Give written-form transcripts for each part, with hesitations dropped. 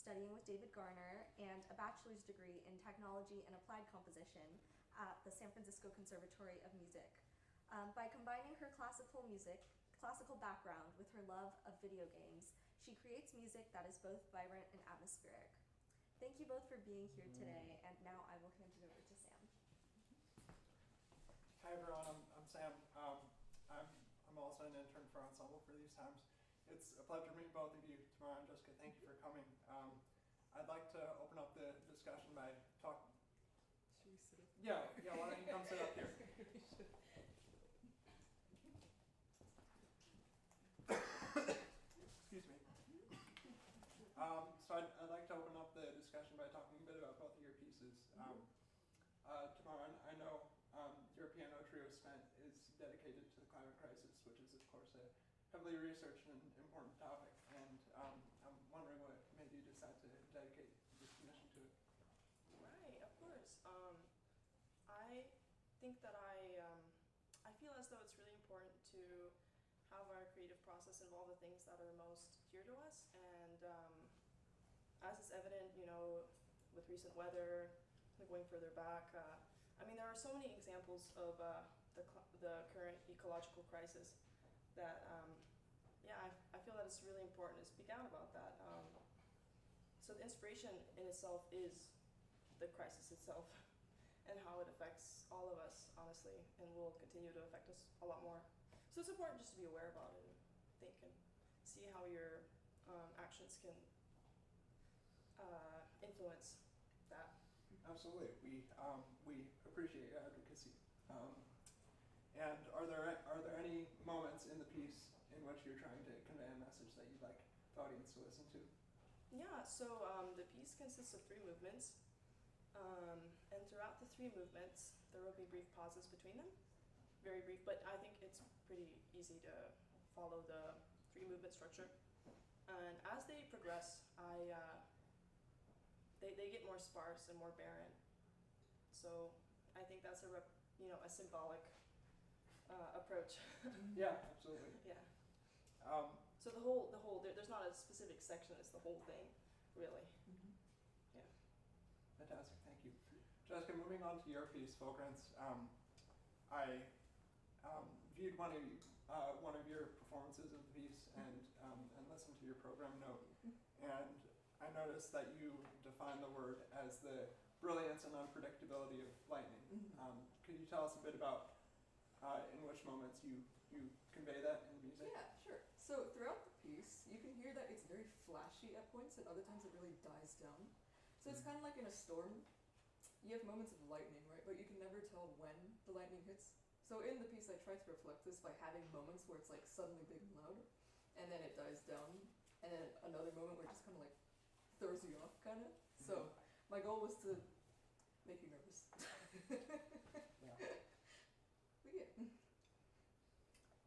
studying with David Garner and a bachelor's degree in technology and applied composition at the San Francisco Conservatory of Music. By combining her classical background with her love of video games, she creates music that is both vibrant and atmospheric. Thank you both for being here today, and now I will hand it over to Sam. Hi everyone, I'm Sam. I'm also an intern for Ensemble for these times. It's a pleasure to meet both of you, Tamara and Jessica. Thank you for coming. I'd like to open up the discussion by talking. Should we sit up? Yeah, why don't you come sit up here? Excuse me. So I'd like to open up the discussion by talking a bit about both of your pieces. Tamara, I know your piano trio is dedicated to the climate crisis, which is, of course, a heavily researched and important topic. And I'm wondering what made you decide to dedicate this commission to it. Right, of course. I think that I feel as though it's really important to have our creative process involve the things that are most dear to us. And as is evident, with recent weather, going further back, I mean, there are so many examples of the current ecological crisis that, I feel that it's really important to speak out about that. So the inspiration in itself is the crisis itself and how it affects all of us, honestly, and will continue to affect us a lot more. So it's important just to be aware about it and think and see how your actions can influence that. Absolutely, we appreciate your advocacy. And are there any moments in the piece in which you're trying to convey a message that you'd like the audience to listen to? Yeah, so the piece consists of 3 movements, and throughout the 3 movements, there will be brief pauses between them. Very brief, but I think it's pretty easy to follow the 3-movement structure. And as they progress, they get more sparse and more barren. So I think that's a symbolic approach. Yeah, absolutely. Yeah. So the whole there's not a specific section, it's the whole thing, really. Mm-hmm. Yeah. Fantastic, thank you. Jessica, moving on to your piece, Fulgurance, I viewed one of your performances of the piece and listened to your program note, and I noticed that you define the word as the brilliance and unpredictability of lightning. Could you tell us a bit about in which moments you convey that in music? Yeah, sure. So throughout the piece, you can hear that it's very flashy at points, and other times it really dies down. So it's kind of like in a storm. You have moments of lightning, right? But you can never tell when the lightning hits. So in the piece, I try to reflect this by having moments where it's like suddenly big and loud, and then it dies down, and then another moment where it just kind of like throws you off, kind of. So my goal was to make you nervous. Yeah. But yeah.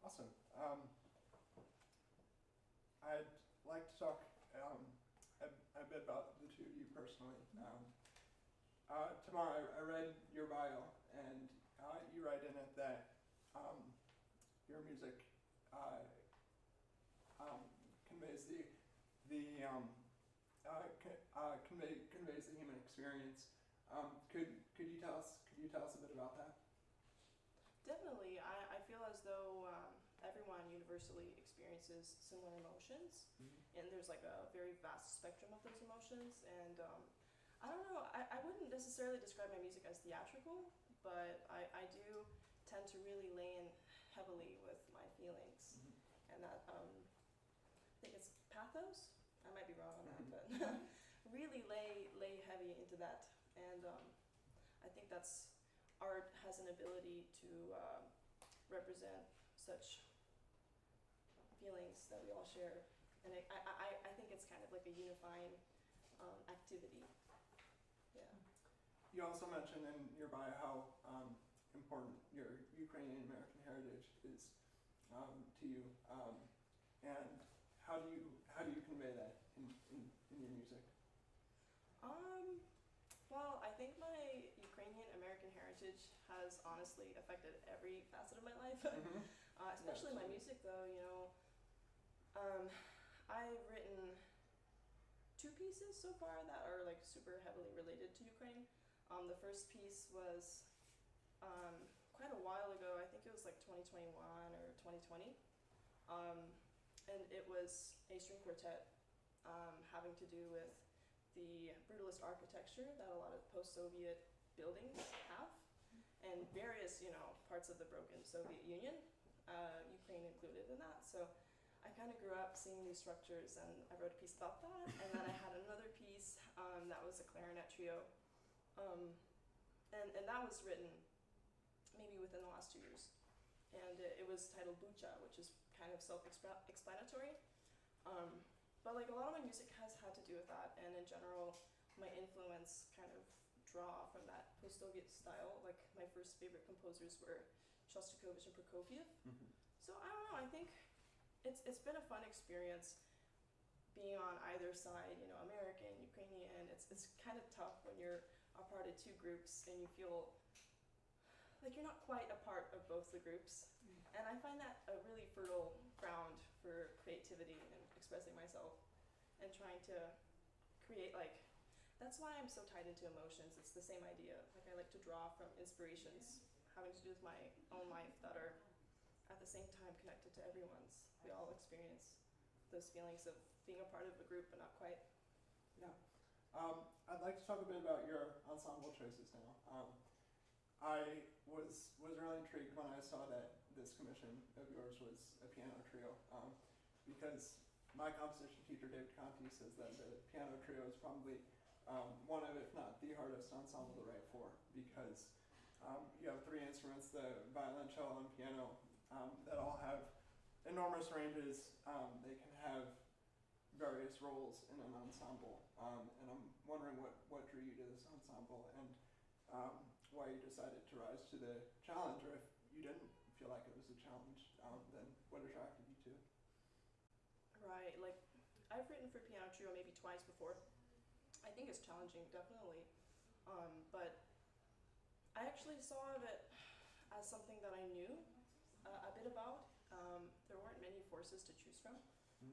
Awesome. I'd like to talk a bit about the two of you personally. Tamara, I read your bio, and you write in it that your music conveys conveys the human experience. Could you tell us a bit about that? Definitely. I feel as though everyone universally experiences similar emotions, and there's like a very vast spectrum of those emotions. And I don't know, I wouldn't necessarily describe my music as theatrical, but I do tend to really lay in heavily with my feelings, and that I think it's pathos. I might be wrong on that, but really lay heavy into that. And I think that's art has an ability to represent such feelings that we all share, and I think it's kind of like a unifying activity. Yeah. You also mentioned in your bio how important your Ukrainian American heritage is to you, and how do you convey that in your music? Well, I think my Ukrainian American heritage has honestly affected every facet of my life, especially my music though, I've written 2 pieces pieces so far that are like super heavily related to Ukraine. The first piece was quite a while ago. I think it was like 2021 or 2020. And it was a string quartet having to do with the brutalist architecture that a lot of post-Soviet buildings have, and various, parts of the broken Soviet Union, Ukraine included in that. So I kind of grew up seeing these structures, and I wrote a piece about that. And then I had another piece that was a clarinet trio, and that was written maybe within the last 2 years. And it was titled Bucha, which is kind of self-explanatory. But like a lot of my music has had to do with that, and in general, my influence kind of draw from that post-Soviet style. Like my first favorite composers were Shostakovich and Prokofiev. Mm-hmm. So I don't know, I think it's been a fun experience being on either side, American, Ukrainian. It's kind of tough when you're a part of two groups and you feel like you're not quite a part of both the groups. And I find that a really fertile ground for creativity and expressing myself and trying to create, that's why I'm so tied into emotions. It's the same idea. Like I like to draw from inspirations having to do with my own life that are at the same time connected to everyone's. We all experience those feelings of being a part of a group but not quite. Yeah. I'd like to talk a bit about your ensemble choices now. I was really intrigued when I saw that this commission of yours was a piano trio, because my composition teacher, David Conti, says that the piano trio is probably one of, if not the hardest ensemble to write for, because you have three instruments, the violin, cello, and piano, that all have enormous ranges. They can have various roles in an ensemble, and I'm wondering what drew you to this ensemble, and why you decided to rise to the challenge, or if you didn't feel like it was a challenge, then what attracted you to it? Right, I've written for piano trio maybe twice before. I think it's challenging, definitely, but I actually saw it as something that I knew a bit about. There weren't many forces to choose from.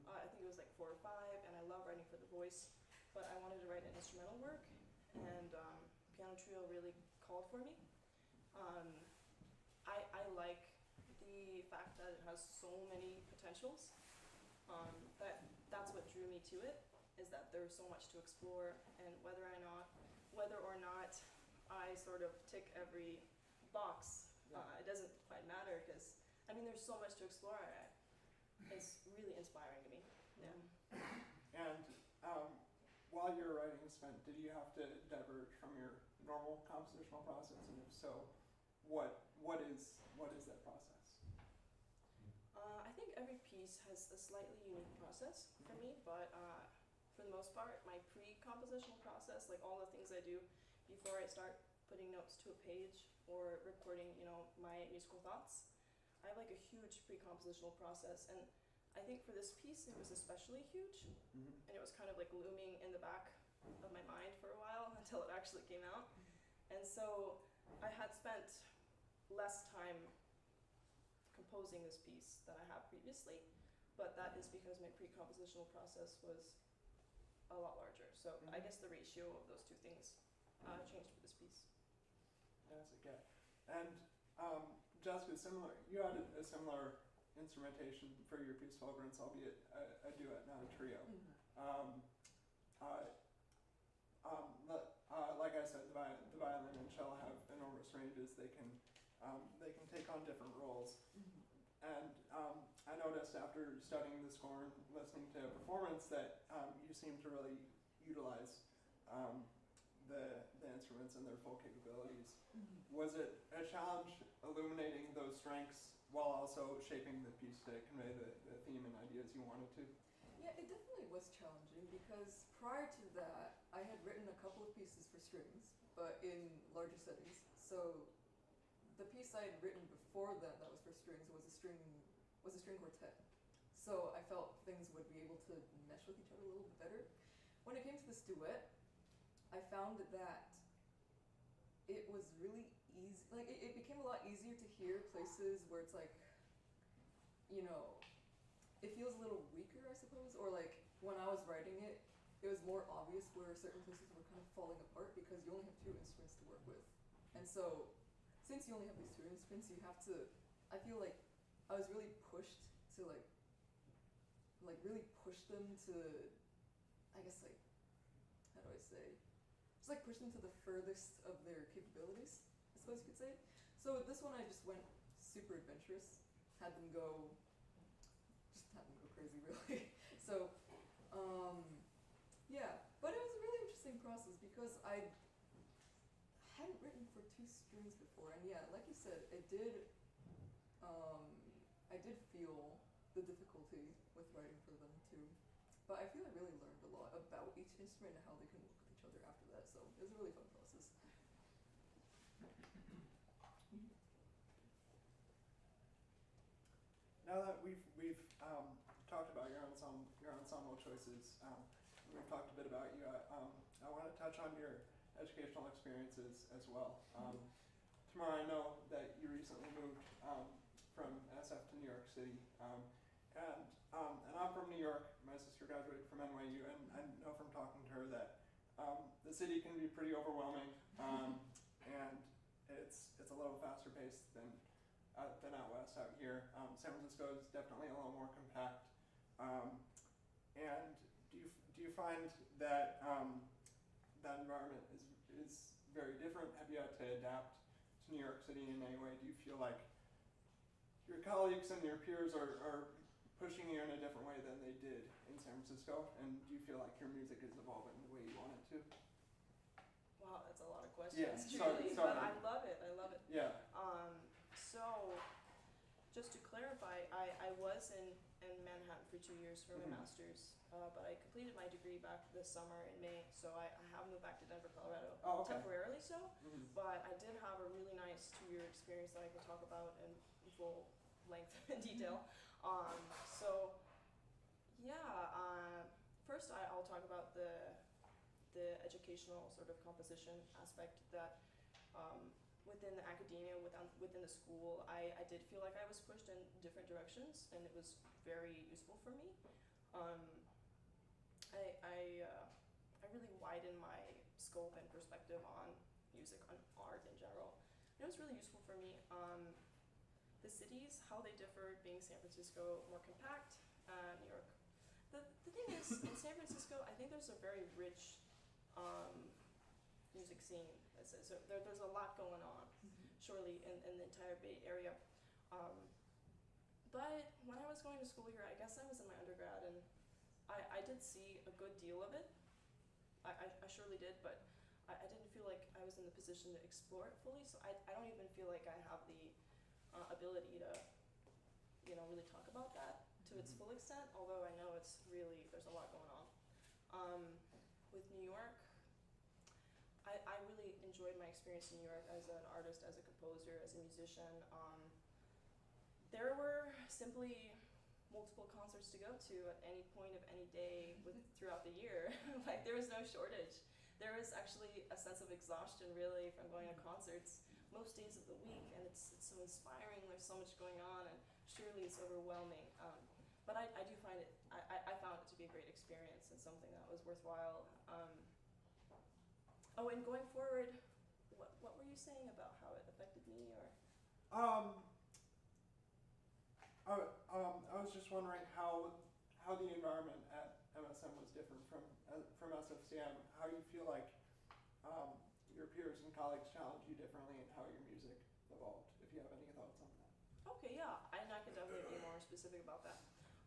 I think it was 4 or 5, and I love writing for the voice, but I wanted to write an instrumental work, and piano trio really called for me. I like the fact that it has so many potentials. That's what drew me to it, is that there's so much to explore, and whether or not I sort of tick every box, it doesn't quite matter, because there's so much to explore. It's really inspiring to me. Yeah. And while you were writing Spent, did you have to diverge from your normal compositional process? And if so, what is that process? I think every piece has a slightly unique process for me, but for the most part, my pre-compositional process, all the things I do before I start putting notes to a page or recording, my musical thoughts, I have a huge pre-compositional process, and I think for this piece it was especially huge, and it was kind of looming in the back of my mind for a while until it actually came out. And so I had spent less time composing this piece than I have previously, but that is because my pre-compositional process was a lot larger. So I guess the ratio of those two things changed for this piece. That's okay. And Jessica, you had a similar instrumentation for your piece Fulgurance, albeit a duet, not a trio. Like I said, the violin and cello have enormous ranges. They can take on different roles. And I noticed after studying the score and listening to a performance that you seem to really utilize the instruments and their full capabilities. Was it a challenge illuminating those strengths while also shaping the piece to convey the theme and ideas you wanted to? Yeah, it definitely was challenging, because prior to that, I had written a couple of pieces for strings, but in larger settings. So the piece I had written before that was for strings was a string quartet. So I felt things would be able to mesh with each other a little bit better. When it came to this duet, I found that it was really easy. It became a lot easier to hear places where it's it feels a little weaker, I suppose, or when I was writing it, it was more obvious where certain places were kind of falling apart because you only have 2 instruments to work with. And so, since you only have these 2 instruments, you have to, I feel like I was really pushed to like really push them to, I guess like, how do I say, just like push them to the furthest of their capabilities, I suppose you could say. So with this one I just went super adventurous, had them go crazy really. So, yeah, but it was a really interesting process because I hadn't written for 2 strings before, and yeah, like you said, I did feel the difficulty with writing for them too. But I feel I really learned a lot about each instrument and how they can work with each other after that, so it was a really fun process. Now that we've talked about your ensemble choices, we've talked a bit about you. I want to touch on your educational experiences as well. Tamara, I know that you recently moved from SF to New York City, and I'm from New York. My sister graduated from NYU, and I know from talking to her that the city can be pretty overwhelming, and it's a little faster paced than out west out here. San Francisco is definitely a little more compact. And do you find that that environment is very different? Have you had to adapt to New York City in any way? Do you feel like your colleagues and your peers are pushing you in a different way than they did in San Francisco? And do you feel like your music is evolving the way you want it to? Wow, that's a lot of questions, Yeah, truly, sorry. but I love it. Yeah. So, just to clarify, I was in Manhattan for 2 years for my master's, but I completed my degree back this summer in May, so I have moved back to Denver, Colorado, temporarily so, but I did have a really nice 2-year experience that I could talk about in full length and detail. So, yeah, first I'll talk about the educational sort of composition aspect that within the academia, within the school, I did feel like I was pushed in different directions, and it was very useful for me. I really widened my scope and perspective on music, on art in general. It was really useful for me. The cities, how they differ, being San Francisco more compact, New York. The thing is, in San Francisco, I think there's a very rich music scene. So there's a lot going on, surely, in the entire Bay Area. But when I was going to school here, I guess I was in my undergrad, and I did see a good deal of it. I surely did, but I didn't feel like I was in the position to explore it fully, so I don't even feel like I have the ability to, really talk about that to its full extent, although I know it's really, there's a lot going on. With New York, I really enjoyed my experience in New York as an artist, as a composer, as a musician. There were simply multiple concerts to go to at any point of any day throughout the year. Like, there was no shortage. There was actually a sense of exhaustion, really, from going to concerts most days of the week, and it's so inspiring. There's so much going on, and surely it's overwhelming. But I do find it, I found it to be a great experience and something that was worthwhile. And going forward, what were you saying about how it affected me, or? I was just wondering how the environment at MSM was different from SFCM. How you feel like your peers and colleagues challenge you differently, and how your music evolved. If you have any thoughts on that. Okay, yeah, and I could definitely be more specific about that.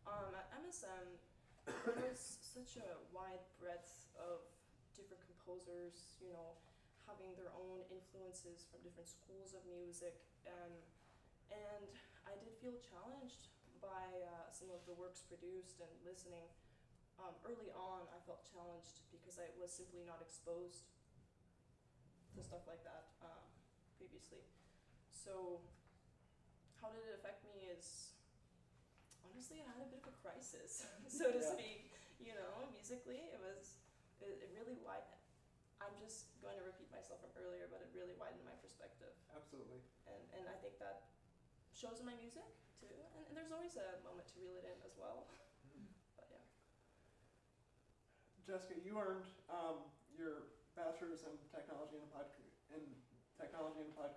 At MSM, there was such a wide breadth of different composers, having their own influences from different schools of music, and I did feel challenged by some of the works produced and listening. Early on, I felt challenged because I was simply not exposed to stuff like that previously. So how did it affect me is, honestly, I had a bit of a crisis, so to speak. Musically, it really widened. I'm just going to repeat myself from earlier, but it really widened my perspective. Absolutely. And I think that shows in my music too, and there's always a moment to reel it in as well. But yeah. Jessica, you earned your bachelor's in technology and applied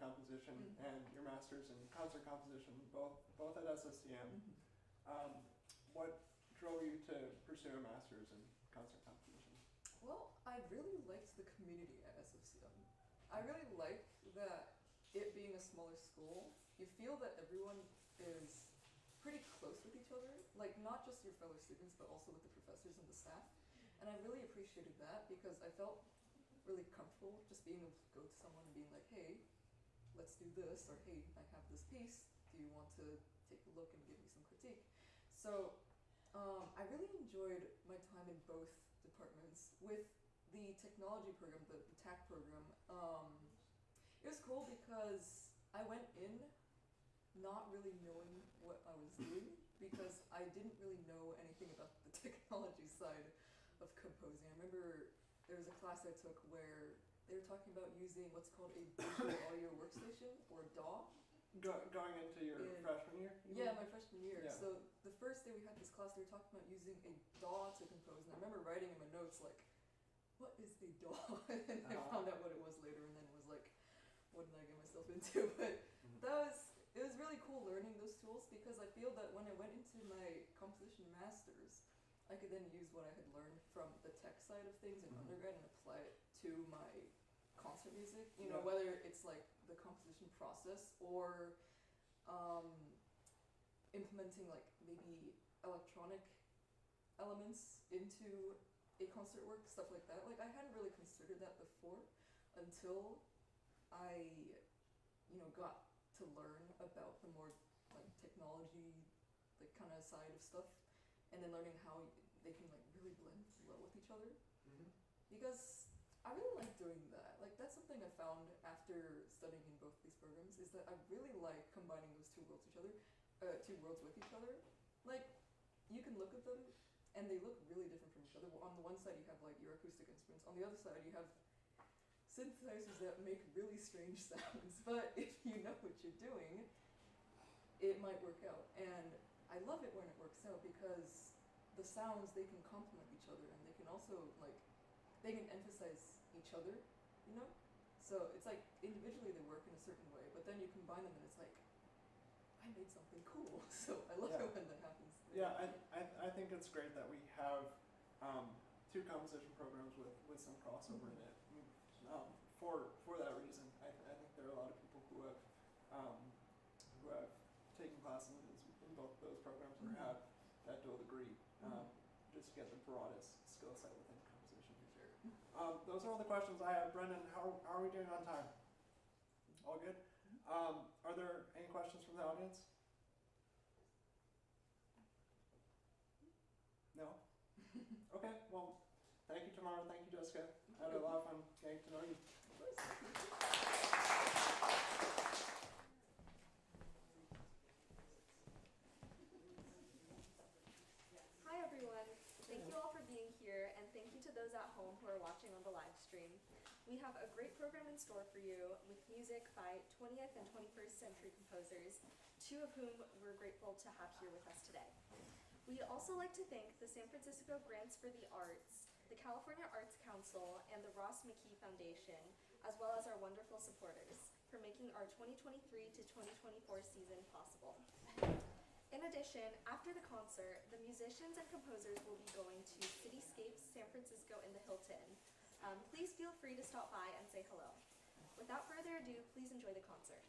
composition and your master's in concert composition, both at SSTM. What drove you to pursue a master's in concert composition? Well, I really liked the community at SFCM. I really liked that it being a smaller school, you feel that everyone is pretty close with each other, like not just your fellow students, but also with the professors and the staff. And I really appreciated that because I felt really comfortable just being able to go to someone and being like, hey, let's do this, or hey, I have this piece, do you want to take a look and give me some critique? So I really enjoyed my time in both departments. With the technology program, the TAC program, it was cool because I went in not really knowing what I was doing because I didn't really know anything about the technology side of composing. I remember there was a class I took where they were talking about using what's called a digital audio workstation, or DAW. Going into your freshman year? Yeah, my freshman year. Yeah. So the first day we had this class, they were talking about using a DAW to compose, and I remember writing in my notes like, what is a DAW? And I found out what it was later, and then was like, what did I get myself into? But it was really cool learning those tools because I feel that when I went into my composition masters, I could then use what I had learned from the tech side of things in undergrad and apply it to my concert music. You know, whether it's like the composition process or implementing like maybe electronic elements into a concert work, stuff like that. Like I hadn't really considered that before until I, got to learn about the more like technology, like kind of side of stuff, and then learning how they can like really blend well with each other. Because I really like doing that. Like that's something I found after studying in both these programs, is that I really like combining those two worlds with each other. Like you can look at them and they look really different from each other. On the one side you have like your acoustic instruments, on the other side you have synthesizers that make really strange sounds, but if you know what you're doing, it might work out. And I love it when it works out because the sounds, they can complement each other, and they can also like, they can emphasize each other, So it's like individually they work in a certain way, but then you combine them and it's like, I made something cool. So I love it when that happens. Yeah, I think it's great that we have two composition programs with some crossover in it. For that reason, I think there are a lot of people who have taken classes in both those programs or have that dual degree, just to get the broadest skill set within composition. Sure. Those are all the questions I have. Brendan, how are we doing on time? All good? Are there any questions from the audience? No? Okay, well, thank you, Tamara. Thank you, Jessica. I had a lot of fun getting to know you. Hi everyone, thank you all for being here, and thank you to those at home who are watching on the live stream. We have a great program in store for you with music by 20th and 21st century composers, two of whom we're grateful to have here with us today. We'd also like to thank the San Francisco Grants for the Arts, the California Arts Council, and the Ross McKee Foundation, as well as our wonderful supporters, for making our 2023 to 2024 season possible. In addition, after the concert, the musicians and composers will be going to Cityscapes San Francisco in the Hilton. Please feel free to stop by and say hello. Without further ado, please enjoy the concert.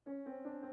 Thank you.